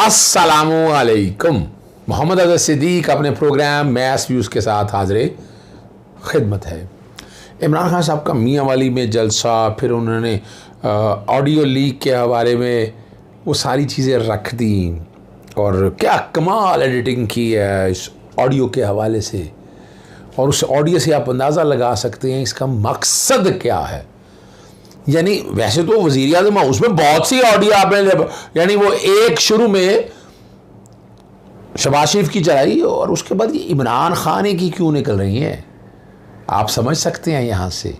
अस्सलामुअलैकुम। मोहम्मद अज़हर सिद्दीक अपने programme mess views के साथ हाज़िर खिदमत है। इमरान खान साहब का मियाँ वाली में जलसा, फिर उन्होंने ऑडियो लीक के हवाले में वो सारी चीज़ें रख दी और क्या कमाल एडिटिंग की है इस ऑडियो के हवाले से। और उस ऑडियो से आप अंदाज़ा लगा सकते हैं इसका मकसद क्या है। यानी वैसे तो वज़ीर आज़म उसमें बहुत सी ऑडियो आपने, यानी वो एक शुरू में शहबाज शरीफ की चलाई और उसके बाद ये इमरान खान की क्यों निकल रही हैं। आप समझ सकते हैं यहाँ से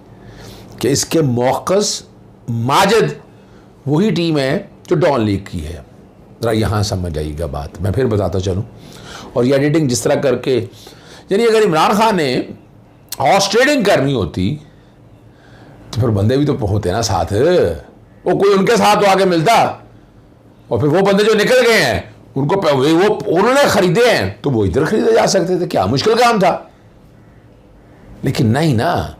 कि इसके मौक़िफ़ माजिद वही टीम है जो डॉन लीग की है। ज़रा यहाँ समझ आइएगा बात, मैं फिर बताता चलूँ। और ये एडिटिंग जिस तरह करके, यानी अगर इमरान खान ने हॉर्स ट्रेडिंग करनी होती तो फिर बंदे भी तो होते ना साथ, वो कोई उनके साथ तो आके मिलता और फिर वो बंदे जो निकल गए हैं उनको वो उन्होंने खरीदे हैं तो वो इधर खरीदे जा सकते थे, क्या मुश्किल काम था। लेकिन नहीं ना,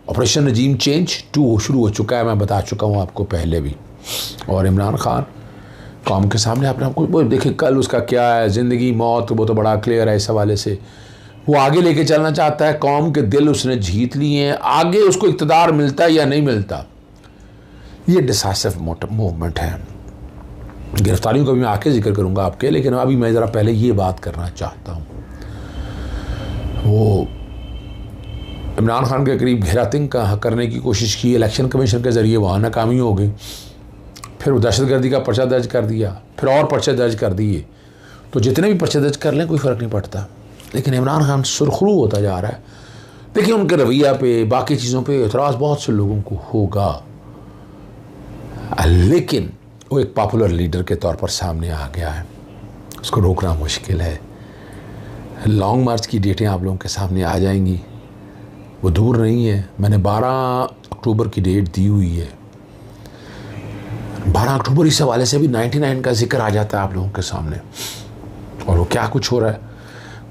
ऑपरेशन रजीम चेंज 2 शुरू हो चुका है, मैं बता चुका हूँ आपको पहले भी। और इमरान खान कौम के सामने अपने आपको देखिए, कल उसका क्या है, ज़िंदगी मौत वो तो बड़ा क्लियर है। इस हवाले से वो आगे लेके चलना चाहता है, कौम के दिल उसने जीत लिए हैं, आगे उसको इक़्तिदार मिलता है या नहीं मिलता, ये डिसाइसिव मूवमेंट है। गिरफ्तारियों का भी मैं आके जिक्र करूंगा आपके, लेकिन अभी मैं ज़रा पहले ये बात करना चाहता हूँ। वो इमरान खान के करीब घेरातिंग करने की कोशिश की, इलेक्शन कमीशन के ज़रिए वहाँ नाकामी हो गई। फिर वो दहशतगर्दी का पर्चा दर्ज कर दिया, फिर और पर्चे दर्ज कर दिए। तो जितने भी पर्चे दर्ज कर लें कोई फ़र्क नहीं पड़ता, लेकिन इमरान खान सुरखरू होता जा रहा है। देखिए उनके रवैया पे, बाकी चीज़ों पे एतराज़ बहुत से लोगों को होगा, लेकिन वो एक पॉपुलर लीडर के तौर पर सामने आ गया है, उसको रोकना मुश्किल है। लॉन्ग मार्च की डेटें आप लोगों के सामने आ जाएंगी, वो दूर नहीं है। मैंने 12 अक्टूबर की डेट दी हुई है। 12 अक्टूबर इस हवाले से भी 99 का जिक्र आ जाता है आप लोगों के सामने। और वो क्या कुछ हो रहा है,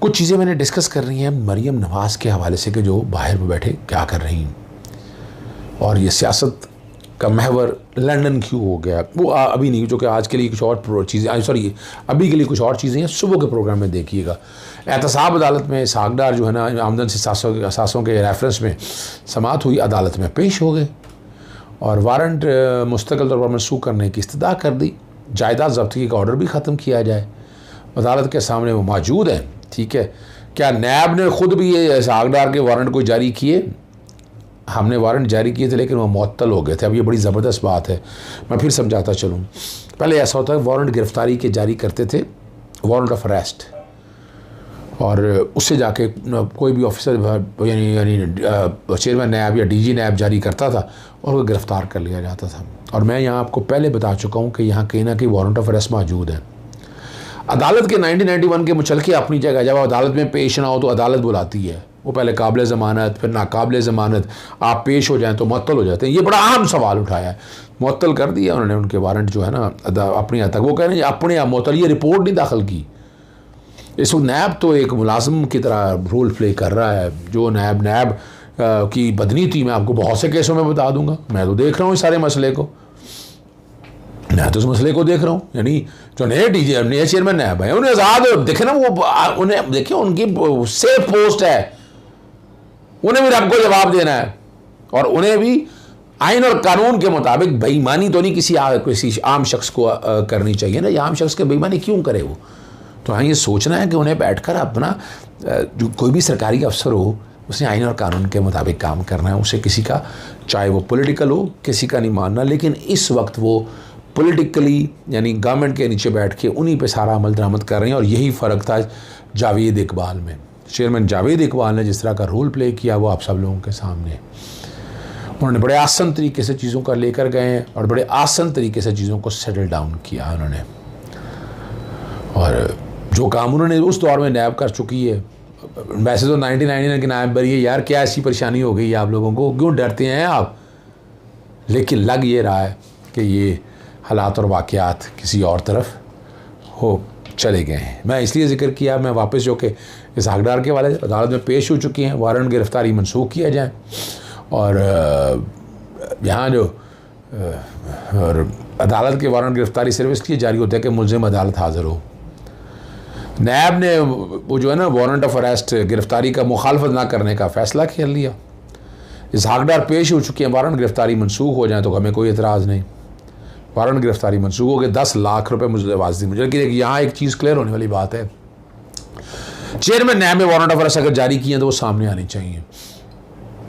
कुछ चीज़ें मैंने डिस्कस कर रही हैं मरीम नवाज़ के हवाले से कि जो बाहर में बैठे क्या कर रही हैं, और ये सियासत का महवर लंदन क्यों हो गया। वो अभी नहीं, जो कि आज के लिए कुछ और चीज़ें, सॉरी अभी के लिए कुछ और चीज़ें हैं, सुबह के प्रोग्राम में देखिएगा। एहतसाब अदालत में सागदार जो है ना, आमदन से असासों के रेफरेंस में समाअत हुई, अदालत में पेश हो गए और वारंट मुस्तकिल तौर पर मनसूख करने की इस्तदा कर दी। जायदाद ज़ब्ती का ऑर्डर भी ख़त्म किया जाए, अदालत के सामने वो मौजूद हैं। ठीक है, क्या नैब ने ख़ुद भी ये सागदार के वारंट को जारी किए? हमने वारंट जारी किए थे लेकिन वो मुअत्तल हो गए थे। अब ये बड़ी ज़बरदस्त बात है, मैं फिर समझाता चलूँ। पहले ऐसा होता है, वारंट गिरफ्तारी के जारी करते थे, वारंट ऑफ अरेस्ट, और उससे जाके कोई भी ऑफिसर यानी चेयरमैन नैब या डीजी नैब जारी करता था और वो गिरफ़्तार कर लिया जाता था। और मैं यहाँ आपको पहले बता चुका हूँ कि यहाँ कहीं ना कहीं वारंट ऑफ अरेस्ट मौजूद है। अदालत के 1991 के मुचलके अपनी जगह, जब अदालत में पेश ना हो तो अदालत बुलाती है, वो पहले काबिल ज़मानत फिर नाकाबिल ज़मानत, आप पेश हो जाएं तो मुअत्तल हो जाते हैं। ये बड़ा अहम सवाल उठाया है, मुअत्तल कर दिया उन्होंने उनके वारंट जो है ना अपनी हद तक। वो कह रहे हैं अपने आप मुअत्तल, ये रिपोर्ट नहीं दाखिल की। इस वक्त नैब तो एक मुलाजिम की तरह रोल प्ले कर रहा है, जो नैब की बदनीति मैं आपको बहुत से केसों में बता दूंगा। मैं तो देख रहा हूँ इस सारे मसले को, मैं तो उस मसले को देख रहा हूँ। यानी जो नए चेयरमैन नैब है उन्हें आज़ाद देखे ना, वो उन्हें देखिए उनकी सेफ पोस्ट है, उन्हें भी रब को जवाब देना है और उन्हें भी आइन और कानून के मुताबिक बेईमानी तो नहीं किसी आम शख्स को करनी चाहिए ना। ये आम शख्स के बेईमानी क्यों करे वो, तो हाँ ये सोचना है कि उन्हें बैठकर अपना, जो कोई भी सरकारी अफसर हो उसने आइन और कानून के मुताबिक काम करना है। उसे किसी का, चाहे वो पॉलिटिकल हो, किसी का नहीं मानना। लेकिन इस वक्त वो पॉलिटिकली यानी गवर्नमेंट के नीचे बैठ के उन्हीं पे सारा अमल दरामद कर रहे हैं। और यही फ़र्क था जावेद इकबाल में। चेयरमैन जावेद इकबाल ने जिस तरह का रोल प्ले किया वो आप सब लोगों के सामने, उन्होंने बड़े आसान तरीके से चीज़ों का लेकर गए हैं और बड़े आसान तरीके से चीज़ों को सेटल डाउन किया उन्होंने। और जो काम उन्होंने उस दौर में नैब कर चुकी है, वैसे तो 1999 की नायब बरी है यार, क्या ऐसी परेशानी हो गई है आप लोगों को, क्यों डरते हैं आप। लेकिन लग ये रहा है कि ये हालात और वाक़यात किसी और तरफ हो चले गए हैं। मैं इसलिए जिक्र किया, मैं वापस जो कि इस हकदार के वाले अदालत में पेश हो चुकी हैं, वारंट गिरफ्तारी मनसूख किया जाए। और यहाँ जो और अदालत के वारंट गिरफ्तारी सिर्फ इसलिए जारी होते हैं कि मुलजिम अदालत हाजिर हो। नैब ने वो जो है ना वारंट ऑफ अरेस्ट गिरफ्तारी का मुखालफत ना करने का फ़ैसला कर लिया। इसहाकडार पेश हो चुके हैं, वारंट गिरफ्तारी मनसूख हो जाए तो हमें कोई एतराज़ नहीं। वारंट गिरफ्तारी मनसूख हो गए, 10 लाख रुपए मुझे आवाज़ दी मुझे। लेकिन यहाँ एक चीज़ क्लियर होने वाली बात है, चेयरमैन नैब में वारंट ऑफ अरेस्ट अगर जारी किए तो वो सामने आनी चाहिए,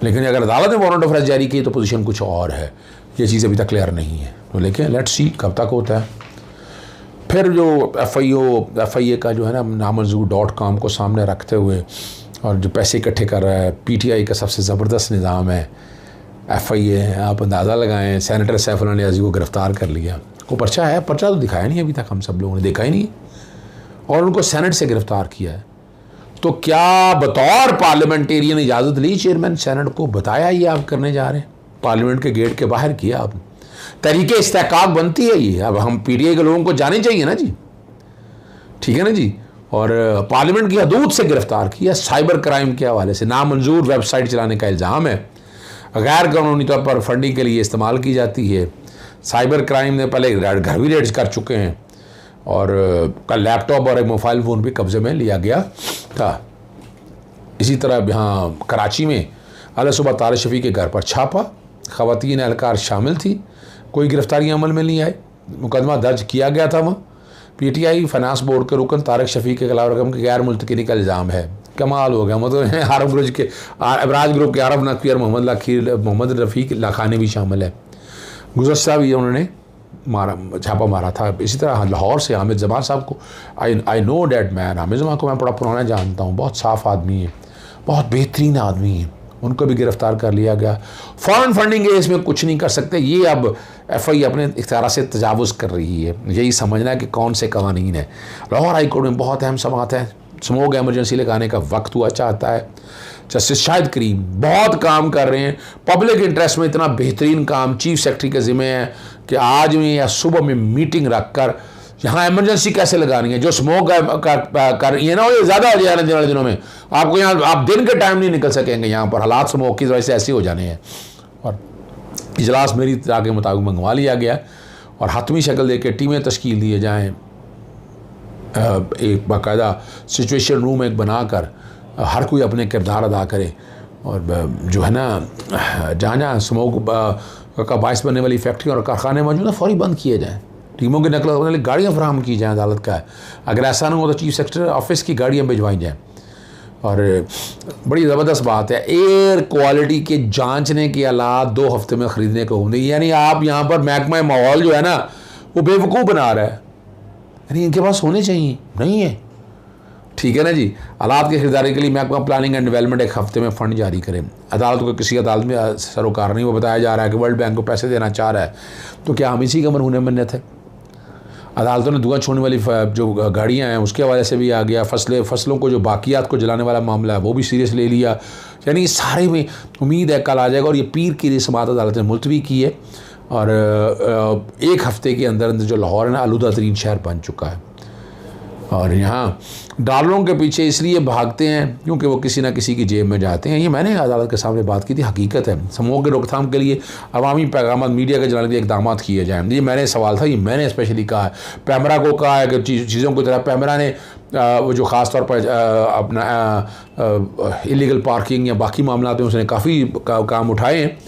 लेकिन अगर अदालत ने वारंट ऑफ अरेस्ट जारी की तो पोजीशन कुछ और है। ये चीज़ अभी तक क्लियर नहीं है, तो लेकिन लेट्स सी कब तक होता है। फिर जो FIA का जो है ना नामंजूर.com को सामने रखते हुए और जो पैसे इकट्ठे कर रहा है, PTI का सबसे ज़बरदस्त निज़ाम है, FIA है, आप अंदाज़ा लगाएं। सेनेटर सैफ अली नियाज़ी को गिरफ़्तार कर लिया, को पर्चा है, पर्चा तो दिखाया नहीं अभी तक, हम सब लोगों ने देखा ही नहीं, और उनको सेनेट से गिरफ़्तार किया है। तो क्या बतौर पार्लियामेंटेरियन इजाज़त ली चेयरमैन सेनेट को, बताया ये आप करने जा रहे हैं, पार्लियामेंट के गेट के बाहर किया आप, तरीके इस्तेहकाक बनती है ये। अब हम PTI के लोगों को जाने चाहिए ना जी, ठीक है ना जी। और पार्लियामेंट की हदूद से गिरफ्तार किया, साइबर क्राइम के हवाले से नामंजूर वेबसाइट चलाने का इल्ज़ाम है, गैर कानूनी तौर पर फंडिंग के लिए इस्तेमाल की जाती है। साइबर क्राइम ने पहले घर भी रेड्स कर चुके हैं, और कल लैपटॉप और एक मोबाइल फ़ोन भी कब्जे में लिया गया था। इसी तरह यहाँ कराची में अल सुबह तारिक शफ़ी के घर पर छापा, ख़वातीन एहलकार शामिल थी, कोई गिरफ्तारी अमल में नहीं आई, मुकदमा दर्ज किया गया था। वहाँ PTI फाइनेंस बोर्ड के रुकन तारिक शफ़ी के खिलाफ रकम की गैर मुल्तकिनी का इल्ज़ाम है। कमाल हो गया, मतलब आरब ग्रुप के अबराज ग्रुप के आरब नकवी और मोहम्मद रफ़ीक लाखानी भी शामिल है। गुज़श्ता भी उन्होंने छापा मारा था। इसी तरह लाहौर से हामिद ज़मान साहब को, I know that man, Hamid Zaman को मैं बड़ा पुराना जानता हूँ, बहुत साफ़ आदमी है, बहुत बेहतरीन आदमी है, उनको भी गिरफ़्तार कर लिया गया। फॉरेन फंडिंग है, इसमें कुछ नहीं कर सकते, ये अब FI अपने इख्तियार से तजावुज़ कर रही है, यही समझना है कि कौन से कवानीन है। लाहौर हाई कोर्ट में बहुत अहम समाअत है, स्मोक एमरजेंसी लगाने का वक्त हुआ चाहता है। जस्टिस शाहिद करीम बहुत काम कर रहे हैं, पब्लिक इंटरेस्ट में इतना बेहतरीन काम चीफ सेक्रेटरी के ज़िम्मे है कि आज में या सुबह में मीटिंग रख कर यहाँ एमरजेंसी कैसे लगानी है, जो स्मोक कर रही है ना, ये ज़्यादा हो जाए वाले दिनों में, आपको यहाँ आप दिन के टाइम नहीं निकल सकेंगे, यहाँ पर हालात स्मोक की वजह से ऐसे हो जाने हैं। और इजलास मेरी इत्तला के मुताबिक मंगवा लिया गया और हतमी शक्ल दे के टीमें तश्कील दिए जाएँ, एक बाकायदा सिचुएशन रूम एक बनाकर हर कोई अपने किरदार अदा करे, और जो है ना जहाँ जहाँ स्मोक का बायस बनने वाली फैक्ट्री और कारखाने मौजूद हैं फौरी बंद किए जाएँ, टीमों की नकल वाली गाड़ियाँ फराहम की जाएँ, अदालत का है, अगर ऐसा ना हो तो चीफ सेक्रेटरी ऑफिस की गाड़ियाँ भिजवाई जाएँ। और बड़ी ज़बरदस्त बात है, एयर क्वालिटी के जांचने के आलात 2 हफ्ते में ख़रीदने को होंगे, यानी आप यहाँ पर महकमा माहौल जो है ना वो बेवकूफ़ बना रहा है, यानी इनके पास होने चाहिए, नहीं है, ठीक है ना जी। आलात की खरीदारी के लिए महकमा प्लानिंग एंड डेवलपमेंट 1 हफ्ते में फ़ंड जारी करें। अदालत को किसी अदालत में सरोकार नहीं, वो बताया जा रहा है कि वर्ल्ड बैंक को पैसे देना चाह रहा है, तो क्या हम इसी का मरहून मन्नत है। अदालतों ने धुआं छोड़ने वाली जो गाड़ियाँ हैं उसके हवाले से भी आ गया, फसलों को जो बाकियात को जलाने वाला मामला है वो भी सीरियस ले लिया, यानी सारे में उम्मीद है कल आ जाएगा। और ये पीर की समाअत अदालत ने मुलतवी की है, और 1 हफ्ते के अंदर अंदर जो लाहौर है ना आलूदा तरीन शहर बन चुका है। और यहाँ डॉलरों के पीछे इसलिए भागते हैं क्योंकि वो किसी ना किसी की जेब में जाते हैं। ये मैंने अदालत के सामने बात की थी, हकीकत है। स्मोक की रोकथाम के लिए अवामी पैगाम मीडिया के जलाने के लिए इकदाम किए जाएँ, ये मैंने सवाल था, ये मैंने स्पेशली कहा है। पैमरा को कहा है कि चीज़ों की तरह पैमरा ने वो जो ख़ास तौर पर अपना इलीगल पार्किंग या बाकी मामला हैं उसने काफ़ी काम उठाए हैं,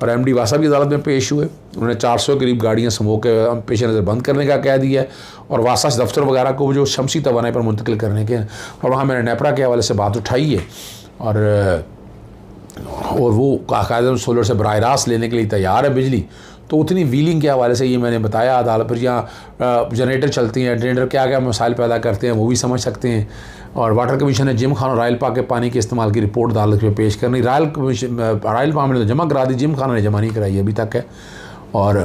और MD वासा भी अदालत में पेश हुए, उन्होंने 400 करीब गाड़ियाँ स्मोक के पेश नज़र बंद करने का कह दिया है, और वासा दफ्तर वगैरह को जो शमसी तवानाई पर मुंतकिल करने के, और वहाँ मैंने नेपरा के हवाले से बात उठाई है, और वो कायदा सोलर से बराह रास्त लेने के लिए तैयार है बिजली, तो उतनी व्हीलिंग के हवाले से ये मैंने बताया अदालत पर। यहाँ जनरेटर चलती हैं, जनरेटर क्या क्या मसाइल पैदा करते हैं वो भी समझ सकते हैं। और वाटर कमीशन ने जिम खान और रायल पाक के पानी के इस्तेमाल की रिपोर्ट अदालत में पेश करनी, रायल पाक ने तो जमा करा दी, जिम खान ने जमा नहीं कराई अभी तक है। और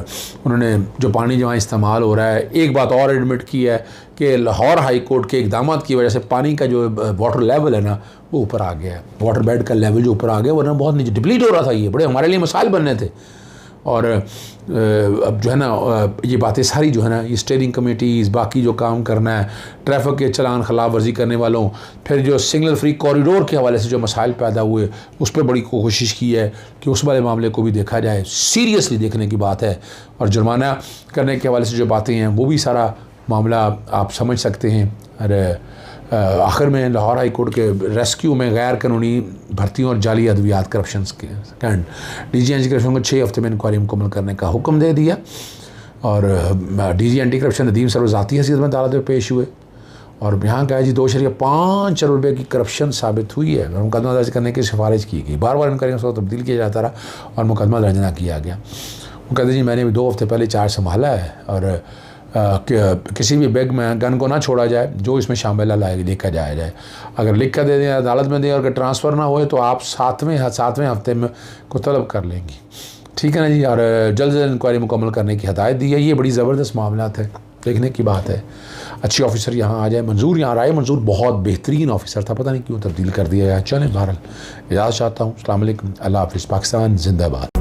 उन्होंने जो पानी जहाँ इस्तेमाल हो रहा है, एक बात और एडमिट की है कि लाहौर हाई कोर्ट के इकदाम की वजह से पानी का जो वाटर लेवल है ना वो ऊपर आ गया है, वाटर बेड का लेवल जो ऊपर आ गया, वरना बहुत नीचे डिप्लीट हो रहा था, ये बड़े हमारे लिए मसाइल बनने थे। और अब जो है ना ये बातें सारी जो है ना, ये स्टीयरिंग कमेटीज़, बाकी जो काम करना है, ट्रैफिक के चलान खिलाफ वर्जी करने वालों, फिर जो सिग्नल फ्री कॉरिडोर के हवाले से जो मसाइल पैदा हुए उस पर बड़ी कोशिश की है कि उस वाले मामले को भी देखा जाए, सीरियसली देखने की बात है। और जुर्माना करने के हवाले से जो बातें हैं वो भी सारा मामला आप समझ सकते हैं। और आखिर में लाहौर हाई कोर्ट के रेस्क्यू में गैर कानूनी भर्तियों और जाली अद्वियात करप्शन के कैंड DG एंटी करप्शन को 6 हफ्ते में इंक्वायरी मुकम्मल करने का हुक्म दे दिया। और DG anti corruption Nadeem Sarwar ज़ाती हैसियत में अदालत में पेश हुए और यहाँ कहा जी 2.5 करोड़ रुपये की करप्शन साबित हुई है और मुकदमा दर्ज करने की सिफारिश की गई। बार बार इंक्वायरी में तब्दील किया जाता रहा और मुकदमा दर्ज ना किया गया। वो कहते जी मैंने भी 2 हफ्ते पहले चार्ज संभाला है और किसी भी बैग में गन को ना छोड़ा जाए, जो इसमें शामिल है लिखा जाया जाए। अगर लिख कर दे दें अदालत में दें और अगर ट्रांसफ़र ना होए तो आप सातवें हफ्ते में को तलब कर लेंगी, ठीक है ना जी। और जल्द से जल्द इंक्वायरी मुकम्मल करने की हदायत दी है। ये बड़ी ज़बरदस्त मामला है, देखने की बात है। अच्छी ऑफिसर यहाँ आ जाए। मंजूर यहाँ आए, मंजूर बहुत बेहतरीन ऑफिसर था, पता नहीं क्यों तब्दील कर दिया गया। चलें बहरहाल इजाज़त चाहता हूँ। अस्सलाम वालेकुम, अल्लाह हाफ़िज़, पाकिस्तान जिंदाबाद।